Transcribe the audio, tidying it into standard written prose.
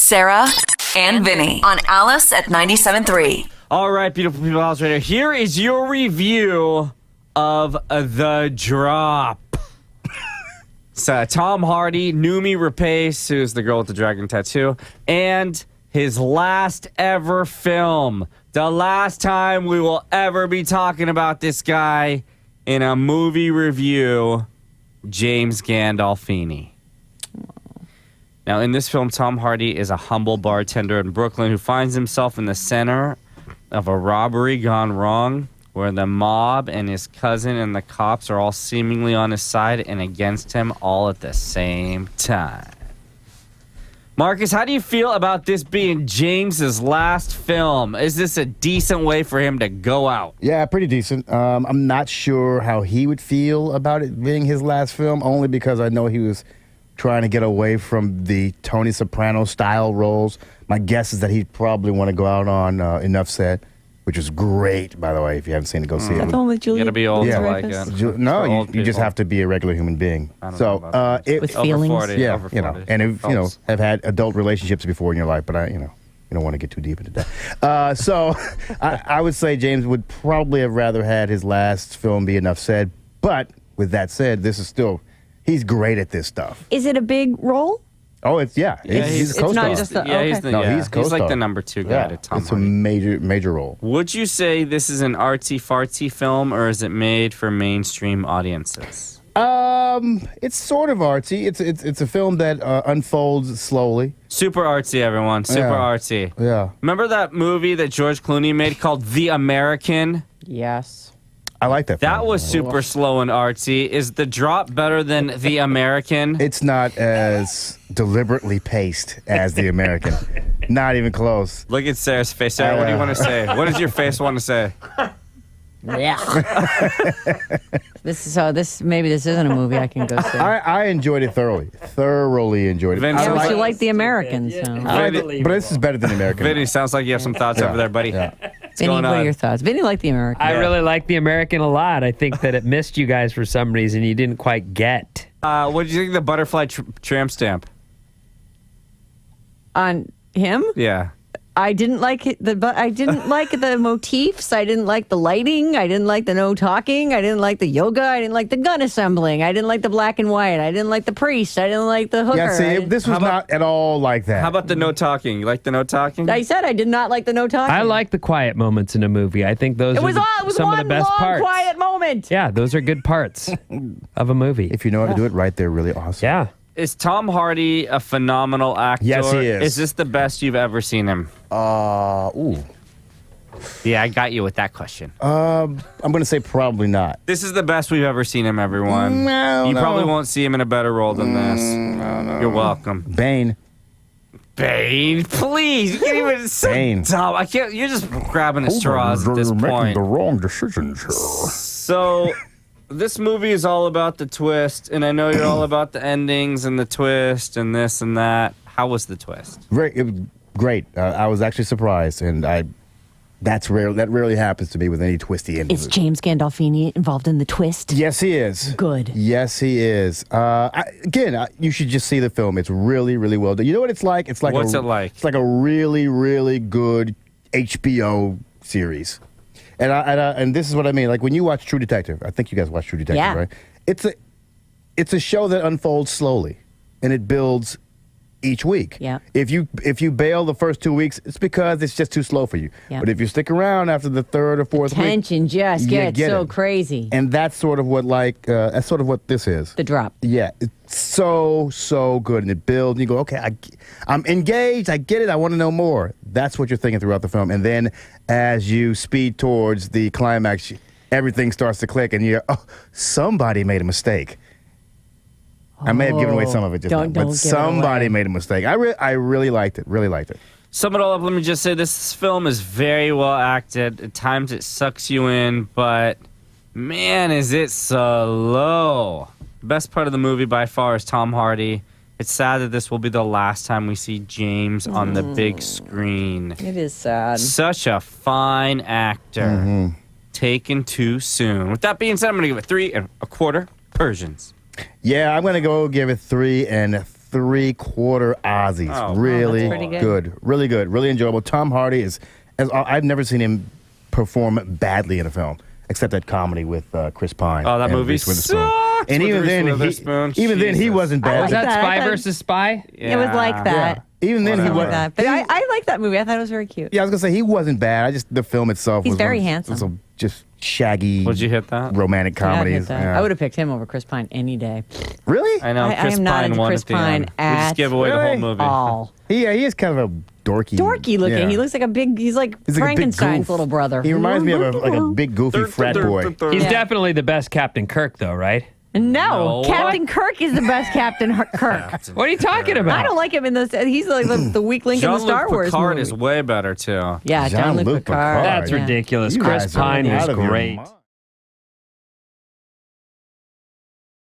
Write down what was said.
Sarah and Vinnie on Alice at 97.3. All right, beautiful people, Alice right here. Here is your review of The Drop. So, Tom Hardy, Noomi Rapace, who's the girl with the dragon tattoo, and his last ever film. The last time we will ever be talking about this guy in a movie review, James Gandolfini. Now, in this film, Tom Hardy is a humble bartender in Brooklyn who finds himself in the center of a robbery gone wrong, where the mob and his cousin and the cops are all seemingly on his side and against him all at the same time. Marcus, how do you feel about this being James's last film? Is this a decent way for him to go out? Yeah, pretty decent. I'm not sure how he would feel about it being his last film, only because I know he was trying to get away from the Tony Soprano style roles. My guess is that he'd probably want to go out on Enough Said, which is great, by the way. If you haven't seen it, go see it. That's the one with Julia. You gotta be old Yeah. to like it. No, you just have to be a regular human being. So, With feelings. Over 40, yeah, over 40. you know, and if, have had adult relationships before in your life, but you don't want to get too deep into that. So, I would say James would probably have rather had his last film be Enough Said. But with that said, he's great at this stuff. Is it a big role? Oh, he's a it's co-star. not just the he's he's like the number 2 guy to Tom It's Hardy. a major role. Would you say this is an artsy-fartsy film, or is it made for mainstream audiences? It's sort of artsy. It's a film that unfolds slowly. Super artsy, everyone. Super Yeah. artsy. Yeah, Remember that movie that George Clooney made called The American? Yes. I like that film. That was super slow and artsy. Is The Drop better than The American? It's not as deliberately paced as The American. Not even close. Look at Sarah's face. Sarah, what do you want to say? What does your face want to say? Yeah. Maybe this isn't a movie I can go see. I enjoyed it thoroughly enjoyed it. Vince, Yeah, I but like- you like The American, so. But this is better than The American. Vinny, sounds like you have some thoughts over there, buddy. Yeah. What's Vinny, going what are on? your thoughts? Vinny liked The American. I really like The American a lot. I think that it missed you guys for some reason you didn't quite get. What did you think of the butterfly tramp stamp? On him? Yeah. I didn't like it. I didn't like the motifs. I didn't like the lighting. I didn't like the no talking. I didn't like the yoga. I didn't like the gun assembling. I didn't like the black and white. I didn't like the priest. I didn't like the hooker. Yeah, see, this was not at all like that. How about the no talking? You like the no talking? I said I did not like the no talking. I like the quiet moments in a movie. I think those It was some one of the best long parts. quiet moment. Yeah, those are good parts of a movie. If you know how to do it right, they're really awesome. Yeah. Is Tom Hardy a phenomenal actor? Yes, he is. Is this the best you've ever seen him? Ooh. Yeah, I got you with that question. I'm going to say probably not. This is the best we've ever seen him, everyone. No, you no. probably won't see him in a better role than this. No. You're welcome. Bane. Bane, please. You can't even say Bane. Tom. I can't. You're just grabbing at straws at this point. wrong decisions here. So, this movie is all about the twist, and I know you're all about the endings and the twist and this and that. How was the twist? It was great. I was actually surprised, and that's rare. That rarely happens to me with any twisty ending. Is James Gandolfini involved in the twist? Yes, he is. Good. Yes, he is. You should just see the film. It's really, really well done. You know what it's like? It's like What's it like? It's like a really, really good HBO series. And this is what I mean. Like when you watch True Detective, I think you guys watch True Detective, Yeah. right? It's a show that unfolds slowly, and it builds each week. Yeah. If you bail the first 2 weeks, it's because it's just too slow for you. Yeah. But if you stick around after the third or fourth week, Tension just you gets get so it. crazy. And that's sort of what this is. The drop. Yeah, it's so good, and it builds. And you go, okay, I'm engaged. I get it. I want to know more. That's what you're thinking throughout the film, and then as you speed towards the climax, everything starts to click, and you're, somebody made a mistake. I may have given away some of it just now, Don't but give it somebody away. made a mistake. I really liked it. Really liked it. Sum it all up, let me just say this film is very well acted. At times it sucks you in, but man, is it slow. The best part of the movie by far is Tom Hardy. It's sad that this will be the last time we see James on the big screen. It is sad. Such a fine actor. Taken too soon. With that being said, I'm going to give it 3 1/4 Persians. Yeah, I'm gonna go give it 3 1/4 3/4 Aussies. Oh, Really that's pretty good. Really good. Really enjoyable. Tom Hardy is, I've never seen him perform badly in a film, except that comedy with Chris Pine. Oh, that and movie Reese Witherspoon. sucks And with even Reese then, Witherspoon. he Jesus. wasn't bad. Was that that. I Spy thought- versus Spy? It was like that. Even then, he Something was like that. But I like that movie. I thought it was very cute. Yeah, I was gonna say he wasn't bad. The film itself. He's was very one of- handsome. was a just shaggy. Would you hit that? Romantic Yeah, I'd hit comedies. that. Yeah. I would have picked him over Chris Pine any day. Really? I know. I Chris am not Pine into won Chris at the Pine end. We just at gave away the whole Really? movie. all. He is kind of a dorky. Dorky looking. Yeah. He looks like a big. He's like He's like a big Frankenstein's goof. little brother. He reminds me of a big goofy frat boy. He's Yeah. definitely the best Captain Kirk, though, right? No, No. Captain Kirk is the best Captain Kirk. What are you talking about? I don't like him in this. He's like the weak link in the Star Jean-Luc Wars Picard movie. is way better too. Yeah, Jean-Luc Jean-Luc Picard. Picard. That's Yeah. ridiculous. You Chris guys are Pine was out of your great. mind.